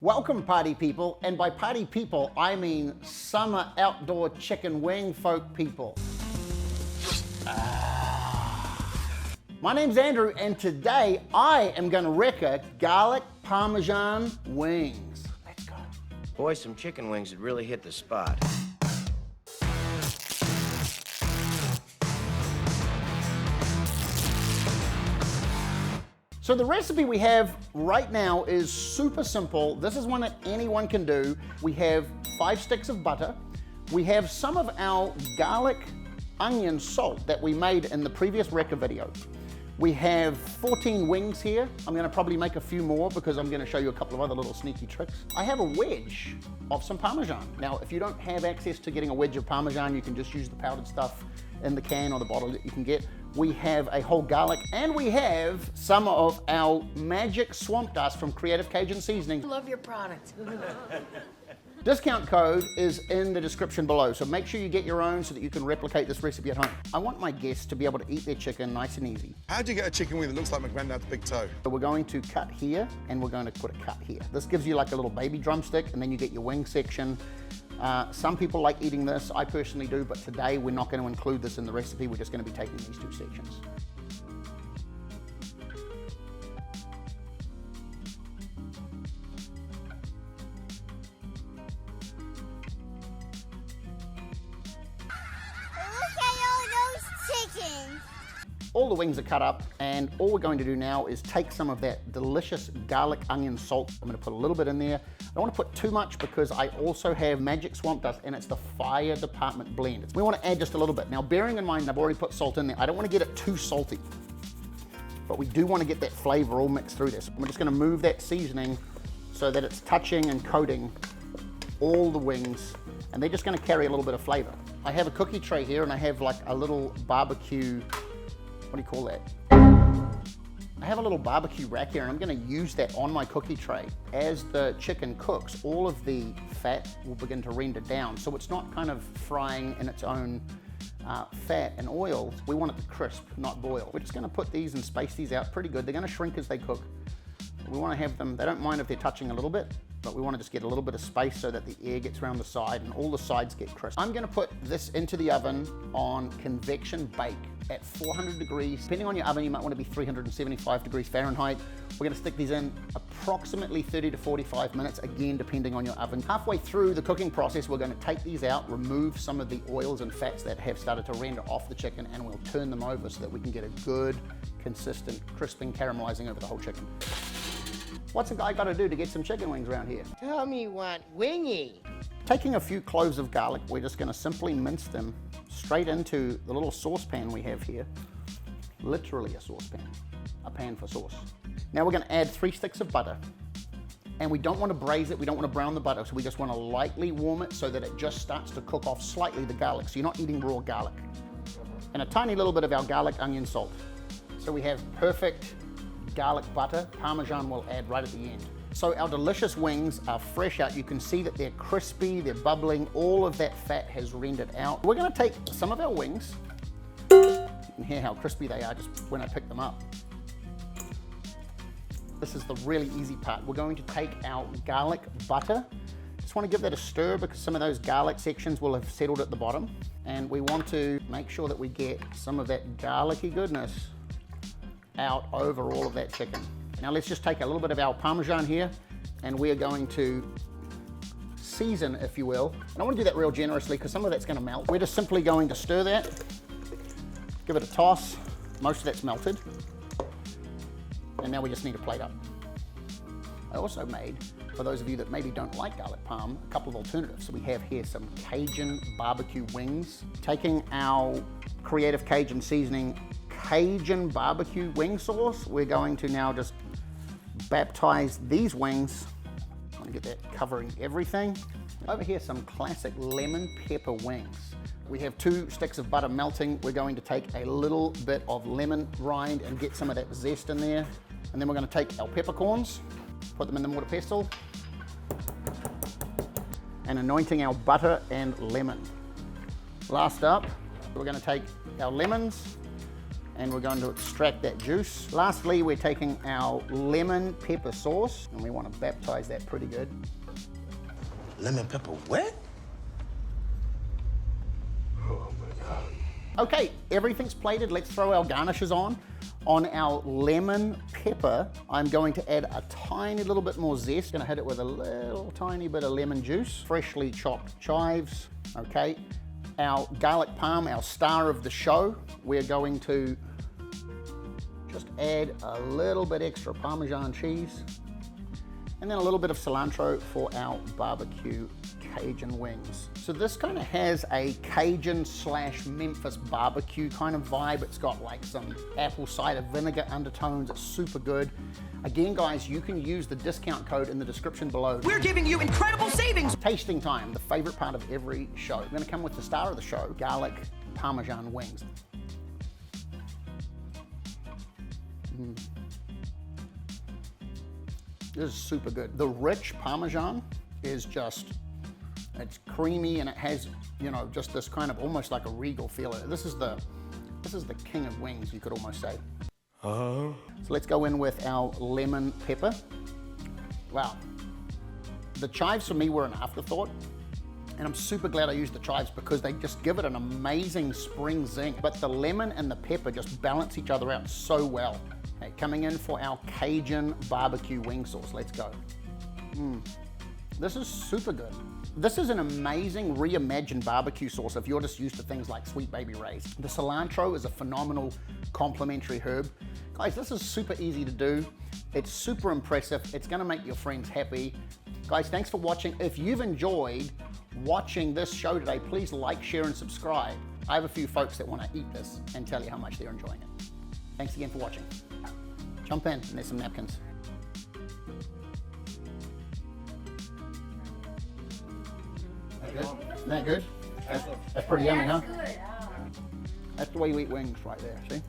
Welcome party people, and by party people I mean summer outdoor chicken wing folk people. My name's Andrew, and today I am gonna Reka garlic Parmesan wings. Let's go. Boy, some chicken wings would really hit the spot. So the recipe we have right now is super simple. This is one that anyone can do. We have 5 sticks of butter. We have some of our garlic onion salt that we made in the previous Reka video. We have 14 wings here. I'm gonna probably make a few more because I'm gonna show you a couple of other little sneaky tricks. I have a wedge of some Parmesan. Now, if you don't have access to getting a wedge of Parmesan, you can just use the powdered stuff in the can or the bottle that you can get. We have a whole garlic, and we have some of our magic swamp dust from Creative Cajus Seasoning. I love your product. Discount code is in the description below, so make sure you get your own so that you can replicate this recipe at home. I want my guests to be able to eat their chicken nice and easy. How do you get a chicken wing that looks like my granddad's big toe? So we're going to cut here, and we're going to put a cut here. This gives you like a little baby drumstick, and then you get your wing section. Some people like eating this, I personally do, but today we're not going to include this in the recipe. We're just going to be taking these 2 sections. All the wings are cut up, and all we're going to do now is take some of that delicious garlic onion salt. I'm going to put a little bit in there. I don't want to put too much because I also have magic swamp dust, and it's the fire department blend. We want to add just a little bit. Now, bearing in mind I've already put salt in there, I don't want to get it too salty, but we do want to get that flavor all mixed through this. We're just going to move that seasoning so that it's touching and coating all the wings, and they're just going to carry a little bit of flavor. I have a cookie tray here, and I have like a little barbecue, what do you call that? I have a little barbecue rack here, and I'm gonna use that on my cookie tray. As the chicken cooks, all of the fat will begin to render down, so it's not kind of frying in its own fat and oil. We want it to crisp, not boil. We're just gonna put these and space these out pretty good. They're gonna shrink as they cook. We wanna have them, they don't mind if they're touching a little bit, but we wanna just get a little bit of space so that the air gets around the side and all the sides get crisp. I'm gonna put this into the oven on convection bake at 400 degrees. Depending on your oven, you might want to be 375 degrees Fahrenheit. We're going to stick these in approximately 30 to 45 minutes, again, depending on your oven. Halfway through the cooking process, we're going to take these out, remove some of the oils and fats that have started to render off the chicken, and we'll turn them over so that we can get a good, consistent crisping, caramelizing over the whole chicken. What's a guy got to do to get some chicken wings around here? Tell me what, Wingy. Taking a few cloves of garlic, we're just going to simply mince them straight into the little saucepan we have here. Literally a saucepan, a pan for sauce. Now we're going to add 3 sticks of butter, and we don't want to braise it, we don't want to brown the butter, so we just want to lightly warm it so that it just starts to cook off slightly the garlic, so you're not eating raw garlic. And a tiny little bit of our garlic onion salt. So we have perfect garlic butter. Parmesan we'll add right at the end. So our delicious wings are fresh out. You can see that they're crispy, they're bubbling, all of that fat has rendered out. We're gonna take some of our wings. You can hear how crispy they are just when I pick them up. This is the really easy part. We're going to take our garlic butter. Just wanna give that a stir because some of those garlic sections will have settled at the bottom. And we want to make sure that we get some of that garlicky goodness out over all of that chicken. Now let's just take a little bit of our Parmesan here, and we are going to season, if you will. And I want to do that real generously because some of that's going to melt. We're just simply going to stir that, give it a toss. Most of that's melted. And now we just need a plate up. I also made, for those of you that maybe don't like garlic parm, a couple of alternatives. So we have here some Cajun barbecue wings. Taking our Creative Cajun Seasoning Cajun barbecue wing sauce, we're going to now just baptize these wings. I want to get that covering everything. Over here, some classic lemon pepper wings. We have 2 sticks of butter melting. We're going to take a little bit of lemon rind and get some of that zest in there. And then we're going to take our peppercorns, put them in the mortar pestle, and anointing our butter and lemon. Last up, we're going to take our lemons and we're going to extract that juice. Lastly, we're taking our lemon pepper sauce, and we want to baptize that pretty good. Lemon pepper what? Oh my God. Okay, everything's plated. Let's throw our garnishes on. On our lemon pepper, I'm going to add a tiny little bit more zest. Gonna hit it with a little tiny bit of lemon juice, freshly chopped chives, okay. Our garlic parm, our star of the show, we're going to just add a little bit extra Parmesan cheese, and then a little bit of cilantro for our barbecue Cajun wings. So this kind of has a Cajun / Memphis barbecue kind of vibe. It's got like some apple cider vinegar undertones. It's super good. Again, guys, you can use the discount code in the description below. We're giving you incredible savings. Tasting time, the favorite part of every show. We're gonna come with the star of the show, garlic Parmesan wings. This is super good. The rich Parmesan is just, it's creamy, and it has, you know, just this kind of almost like a regal feel. This is the king of wings, you could almost say. So let's go in with our lemon pepper. Wow. The chives for me were an afterthought, and I'm super glad I used the chives because they just give it an amazing spring zing. But the lemon and the pepper just balance each other out so well. Okay, coming in for our Cajun barbecue wing sauce. Let's go. This is super good. This is an amazing reimagined barbecue sauce if you're just used to things like Sweet Baby Ray's. The cilantro is a phenomenal complementary herb. Guys, this is super easy to do. It's super impressive. It's gonna make your friends happy. Guys, thanks for watching. If you've enjoyed watching this show today, please like, share, and subscribe. I have a few folks that wanna eat this and tell you how much they're enjoying it. Thanks again for watching. Jump in, and there's some napkins. Isn't that good? That's pretty yummy, huh? That's the way you eat wings right there, see?